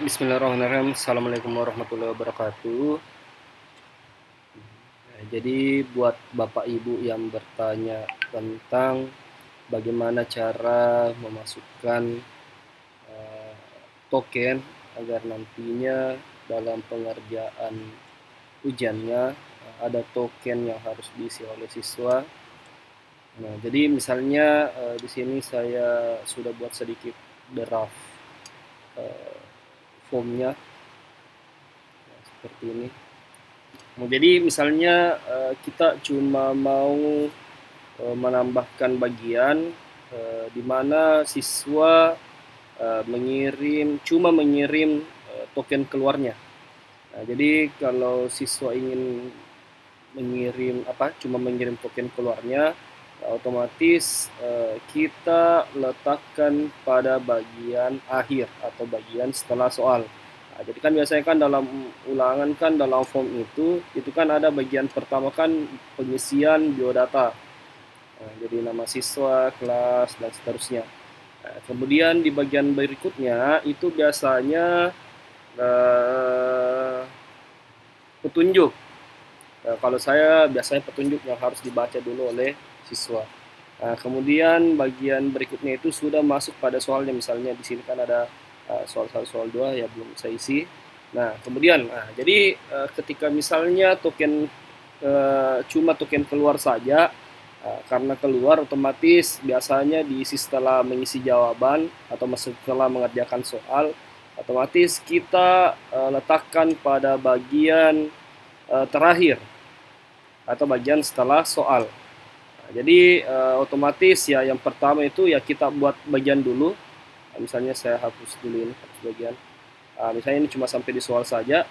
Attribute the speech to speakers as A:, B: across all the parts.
A: Bismillahirrahmanirrahim. Assalamualaikum warahmatullahi wabarakatuh. Jadi buat Bapak Ibu yang bertanya tentang bagaimana cara memasukkan eh, token agar nantinya dalam pengerjaan ujiannya ada token yang harus diisi oleh siswa. Nah, jadi misalnya di sini saya sudah buat sedikit draft eh, formnya seperti ini. Nah, jadi misalnya kita cuma mau menambahkan bagian di mana siswa mengirim token keluarnya. Nah, jadi kalau siswa ingin cuma mengirim token keluarnya, otomatis kita letakkan pada bagian akhir atau bagian setelah soal. Nah, jadi kan biasanya kan dalam ulangan kan dalam form itu kan ada bagian pertama kan pengisian biodata. Nah, jadi nama siswa, kelas, dan seterusnya. Nah, kemudian di bagian berikutnya itu biasanya petunjuk. Nah, kalau saya biasanya petunjuk yang harus dibaca dulu oleh siswa. Nah, kemudian bagian berikutnya itu sudah masuk pada soalnya. Misalnya di sini kan ada soal 1, soal 2 ya belum saya isi. Nah, kemudian jadi ketika misalnya cuma token keluar saja, karena keluar otomatis biasanya diisi setelah mengisi jawaban atau setelah mengerjakan soal, otomatis kita letakkan pada bagian terakhir atau bagian setelah soal. Nah, jadi otomatis ya yang pertama itu ya kita buat bagian dulu. Nah, misalnya saya hapus dulu ini, hapus bagian. Misalnya ini cuma sampai di soal saja.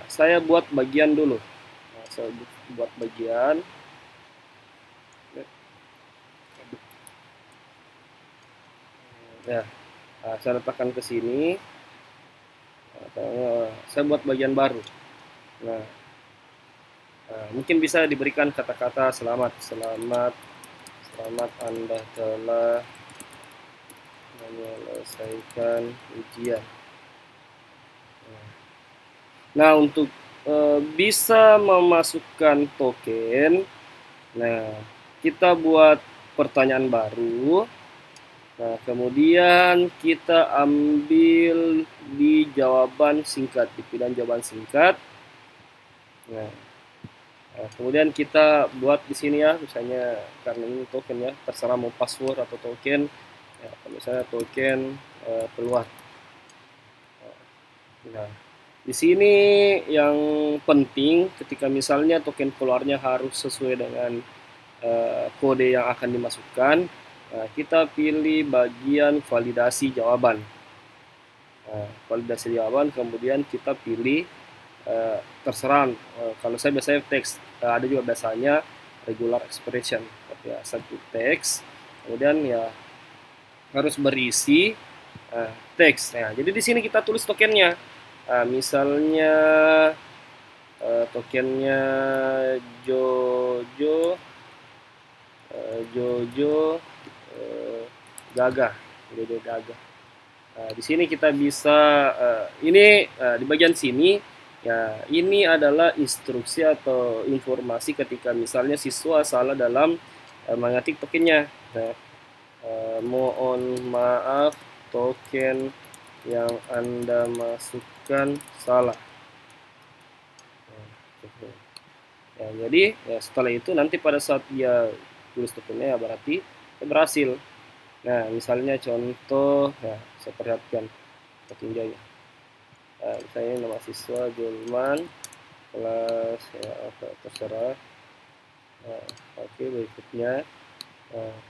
A: Saya buat bagian dulu. Saya buat bagian. Ya, saya letakkan ke sini. Saya buat bagian baru. Nah, mungkin bisa diberikan kata-kata selamat Anda telah menyelesaikan ujian. Nah, untuk bisa memasukkan token, nah kita buat pertanyaan baru. Nah, kemudian kita ambil di jawaban singkat, di pilihan jawaban singkat. Nah, kemudian kita buat di sini ya, misalnya karena ini token ya, terserah mau password atau token. Ya, kalau saya token keluar. Nah, di sini yang penting ketika misalnya token keluarnya harus sesuai dengan kode yang akan dimasukkan, kita pilih bagian validasi jawaban. Validasi jawaban, kemudian kita pilih terserah. Kalau saya biasanya teks, ada juga biasanya regular expression, ya satu teks, kemudian ya harus berisi teks. Nah, jadi di sini kita tulis tokennya. Misalnya tokennya Jojo Gagah, Jojo Gagah. Di sini kita bisa ini di bagian sini ya, ini adalah instruksi atau informasi ketika misalnya siswa salah dalam mengetik tokennya. Nah, mohon maaf token yang Anda masukkan salah. Ya, jadi ya setelah itu nanti pada saat dia tulis tokennya ya berarti berhasil. Nah, misalnya contoh ya, saya perhatikan petinjaunya. Misalnya nama siswa Julman, kelas ya apa terserah. Oke, berikutnya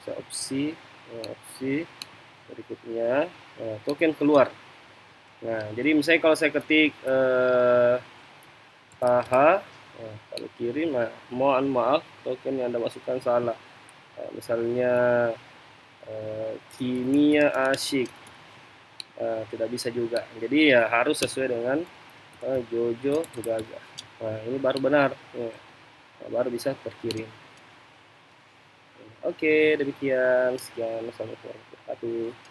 A: saya opsi berikutnya token keluar. Nah, jadi misalnya kalau saya ketik kalau kirim, mohon maaf token yang Anda masukkan salah. Misalnya kimia asyik, tidak bisa juga. Jadi ya harus sesuai dengan Jojo Gaga. Nah, ini baru benar, baru bisa terkirim. Oke, demikian. Sekian. Assalamualaikum warahmatullahi wabarakatuh.